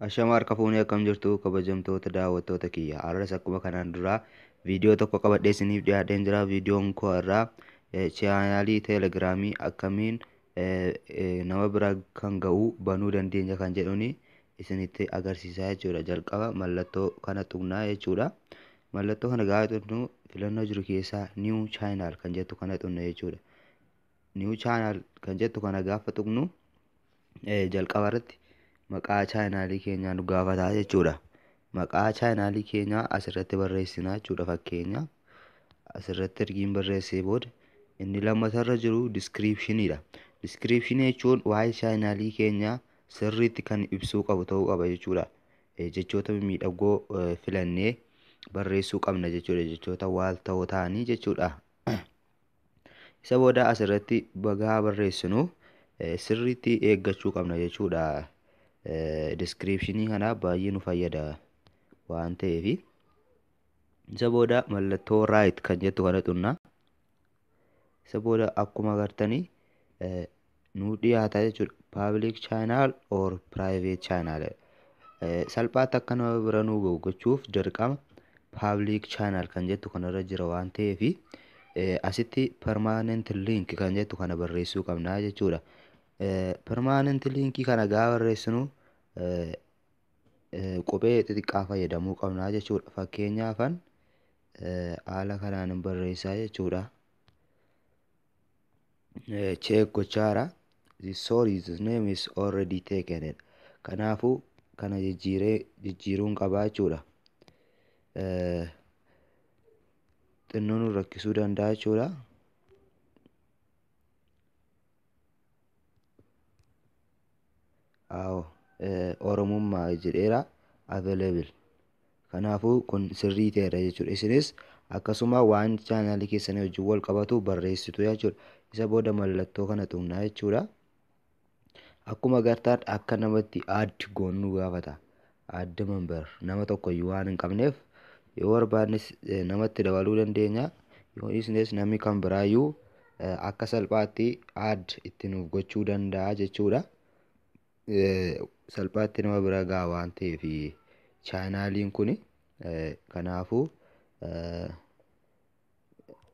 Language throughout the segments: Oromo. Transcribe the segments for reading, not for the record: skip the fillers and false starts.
Ashama harka fuunee akkam jirtu kabajamtoota daawwattoota kiyya. Har'as akkuma kanaan dura viidiyoo tokko qabadhee isiniif dhiyaadheen jira. Viidiyoon koo irraa chaanaalii teelegiraamii akkamiin nama bira kan ga'u banuu dandeenya kan jedhuni isinitti agarsiisaa jechuudha. Jalqaba mallattoo kana tuqnaa jechuudha. Mallattoo kana gaafa tuqnu filannoo jiru keessaa niiw chaanaal kan jettu kana tuqna jechuudha. Niiw chaanaal kan jettu kana gaafa tuqnu jalqaba irratti maqaa chaanaalii keenyaa nu gaafataa jechuudha. Maqaa chaanaalii keenyaa asirratti barreessinaa jechuudha. Fakkeenya asirratti ergiin barreessee booda inni lammatarra jiru diskiriipshiniidha. Diskiriipshinii jechuun waa'ee chaanaalii keenyaa sirriitti kan ibsuu qabu ta'uu qaba jechuudha. Jechoota miidhagoo filannee barreessuu qabna jechuudha. Jechoota waalta'oo ta'anii jechuudha. Isa booda asirratti bagaa barreessinu sirriitti eeggachuu qabna jechuudha. Diskiriipshinii kana baay'ee nu fayyada waan ta'eef isa booda mallattoo raayit kan jettu kana tuqna. Isa booda akkuma agartanii nu dhiyaata jechuudha. Paabliik chaanaal or piraayiveet chaanaal salphaatti akka nama bira nu ga'u gochuuf dirqama paabliik chaanaal kan jettu kanarra jira waan ta'eef asitti permaanent liink kan jettu kana barreessuu qabna jechuudha. Permaanent liinkii kana gaafa barreessinu qubee xixiqqaa fayyadamuu qabna jechuudha. Fakkeenyaafan haala kanaan barreessaa jechuudha. Check gochaara. Sorry, name is already taken. Kanaafuu kana jijjiiruun qabaa jechuudha. Xinnoo nu rakkisuu danda'a jechuudha. Oromummaa jedheera available. Kanaafuu kun sirrii ta'edha jechuudha. Isinis akkasuma waan chaanaalii keessanii wajjin wal qabatu barreessitu jechuudha. Isa booda mallattoo kana tuqnaa jechuudha. Akkuma agartan akka namatti add goonuu gaafata. Add member nama tokkoyyuu waan hin qabneef yoo barbaadnes namatti dabaluu dandeenya. Yoo isinis namni kan biraayyuu akka salphaatti add itti nuuf gochuu danda'a jechuudha. Salphaatti nama bira ga'a waan ta'eef chaanaaliin kun kanaafuu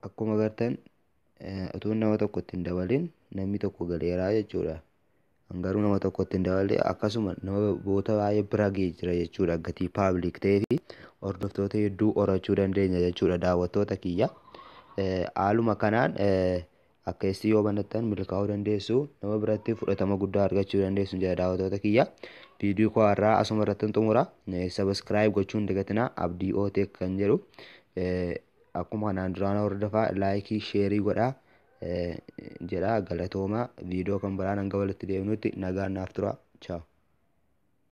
akkuma agartan utuu nama tokko ittiin dabalin namni tokko galeeraa jechuudha. Garuu nama tokko ittiin dabalee akkasuma nama boota baay'ee bira ga'ee jira jechuudha. Gatii paabliik ta'ee fi hordoftoota hedduu horachuu dandeenya jechuudha daawwattoota kiyya. Haaluma kanaan akkasitti yoo banattan milkaa'uu dandeessu. Nama biratti fudhatama guddaa argachuu dandeessu jedha daawwattoota kiyya. Viidiyoo koo har'aa asuma irratti xumura. Sabiskiraayib gochuun dagatina. Abdii Ooteek kan jedhu akkuma kanaan duraan hordofaa laayikii sheerii godhaa jedha. Galatooma. Viidiyoo kan biraan hanga walitti deebinutti nagaan naaf tura. Ciao.